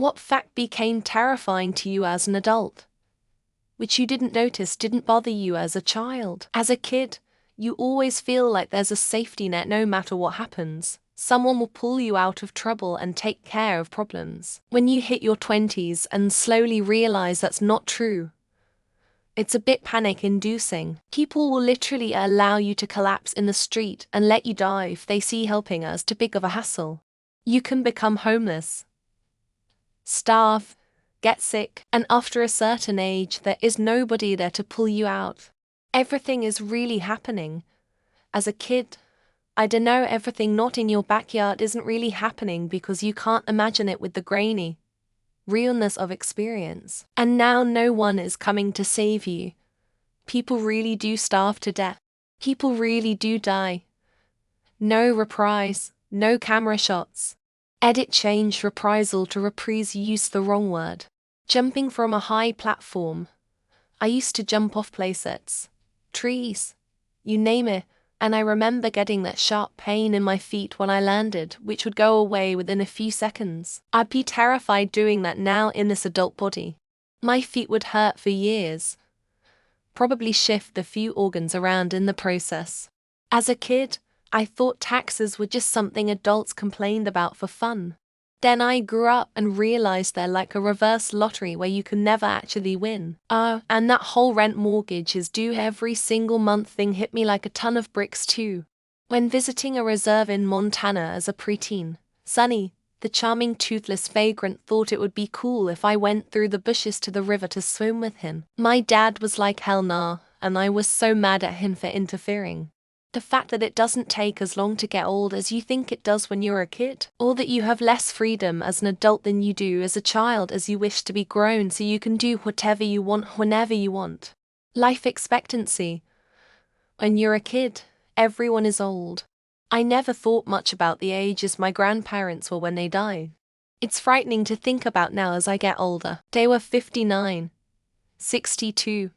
What fact became terrifying to you as an adult, which you didn't notice didn't bother you as a child? As a kid, you always feel like there's a safety net no matter what happens. Someone will pull you out of trouble and take care of problems. When you hit your 20s and slowly realize that's not true, it's a bit panic-inducing. People will literally allow you to collapse in the street and let you die if they see helping as too big of a hassle. You can become homeless, starve, get sick, and after a certain age there is nobody there to pull you out. Everything is really happening. As a kid, I dunno, everything not in your backyard isn't really happening because you can't imagine it with the grainy realness of experience. And now no one is coming to save you. People really do starve to death. People really do die. No reprise, no camera shots. Edit change reprisal to reprise, use the wrong word. Jumping from a high platform. I used to jump off playsets, trees, you name it, and I remember getting that sharp pain in my feet when I landed, which would go away within a few seconds. I'd be terrified doing that now in this adult body. My feet would hurt for years. Probably shift a few organs around in the process. As a kid, I thought taxes were just something adults complained about for fun. Then I grew up and realized they're like a reverse lottery where you can never actually win. And that whole rent mortgage is due every single month thing hit me like a ton of bricks too. When visiting a reserve in Montana as a preteen, Sonny, the charming toothless vagrant, thought it would be cool if I went through the bushes to the river to swim with him. My dad was like, hell nah, and I was so mad at him for interfering. The fact that it doesn't take as long to get old as you think it does when you're a kid, or that you have less freedom as an adult than you do as a child as you wish to be grown so you can do whatever you want whenever you want. Life expectancy. When you're a kid, everyone is old. I never thought much about the ages my grandparents were when they died. It's frightening to think about now as I get older. They were 59, 62,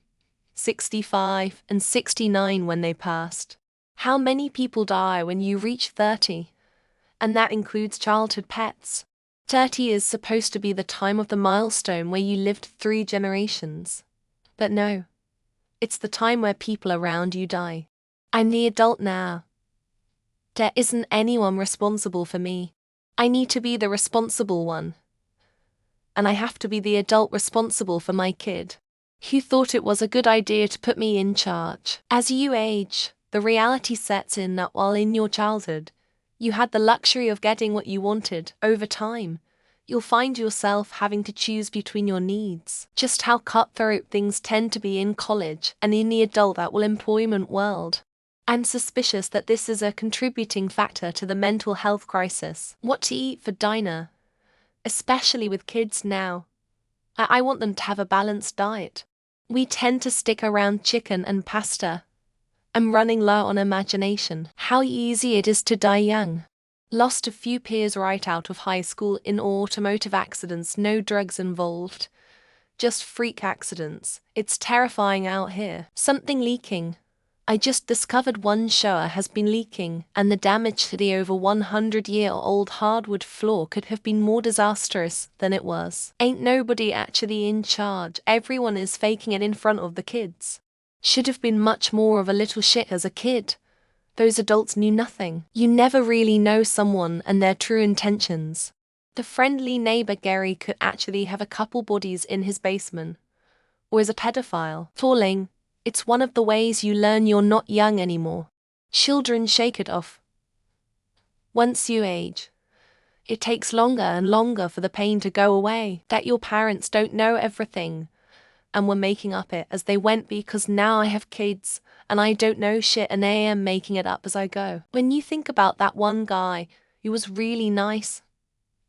65, and 69 when they passed. How many people die when you reach 30? And that includes childhood pets. 30 is supposed to be the time of the milestone where you lived 3 generations. But no, it's the time where people around you die. I'm the adult now. There isn't anyone responsible for me. I need to be the responsible one. And I have to be the adult responsible for my kid. Who thought it was a good idea to put me in charge? As you age, the reality sets in that while in your childhood, you had the luxury of getting what you wanted. Over time, you'll find yourself having to choose between your needs. Just how cutthroat things tend to be in college and in the employment world. I'm suspicious that this is a contributing factor to the mental health crisis. What to eat for dinner, especially with kids now. I want them to have a balanced diet. We tend to stick around chicken and pasta. I'm running low on imagination. How easy it is to die young. Lost a few peers right out of high school in automotive accidents, no drugs involved. Just freak accidents. It's terrifying out here. Something leaking. I just discovered one shower has been leaking, and the damage to the over 100-year-old hardwood floor could have been more disastrous than it was. Ain't nobody actually in charge. Everyone is faking it in front of the kids. Should have been much more of a little shit as a kid. Those adults knew nothing. You never really know someone and their true intentions. The friendly neighbor Gary could actually have a couple bodies in his basement. Or is a pedophile. Falling. It's one of the ways you learn you're not young anymore. Children shake it off. Once you age, it takes longer and longer for the pain to go away. That your parents don't know everything and were making up it as they went, because now I have kids and I don't know shit and I am making it up as I go. When you think about that one guy who was really nice,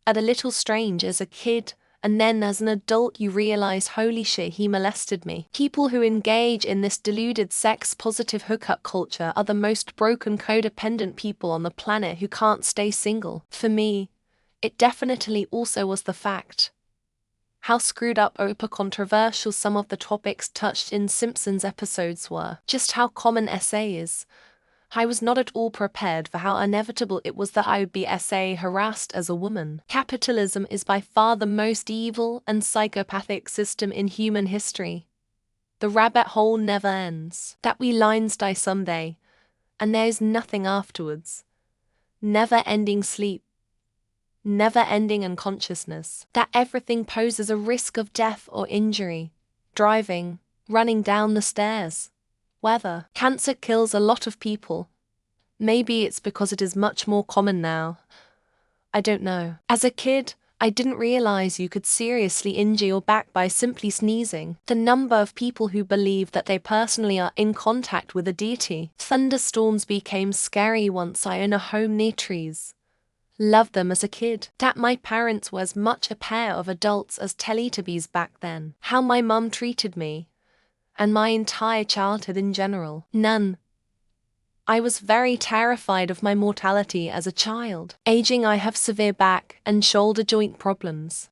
at a little strange as a kid, and then as an adult you realize, holy shit, he molested me. People who engage in this deluded sex-positive hookup culture are the most broken codependent people on the planet who can't stay single. For me, it definitely also was the fact how screwed up or controversial some of the topics touched in Simpsons episodes were. Just how common SA is. I was not at all prepared for how inevitable it was that I would be harassed as a woman. Capitalism is by far the most evil and psychopathic system in human history. The rabbit hole never ends. That we lines die someday, and there is nothing afterwards. Never-ending sleep. Never-ending unconsciousness. That everything poses a risk of death or injury. Driving, running down the stairs. Weather. Cancer kills a lot of people. Maybe it's because it is much more common now. I don't know. As a kid, I didn't realize you could seriously injure your back by simply sneezing. The number of people who believe that they personally are in contact with a deity. Thunderstorms became scary once I own a home near trees. Loved them as a kid. That my parents were as much a pair of adults as Teletubbies back then. How my mum treated me. And my entire childhood in general. None. I was very terrified of my mortality as a child. Aging, I have severe back and shoulder joint problems.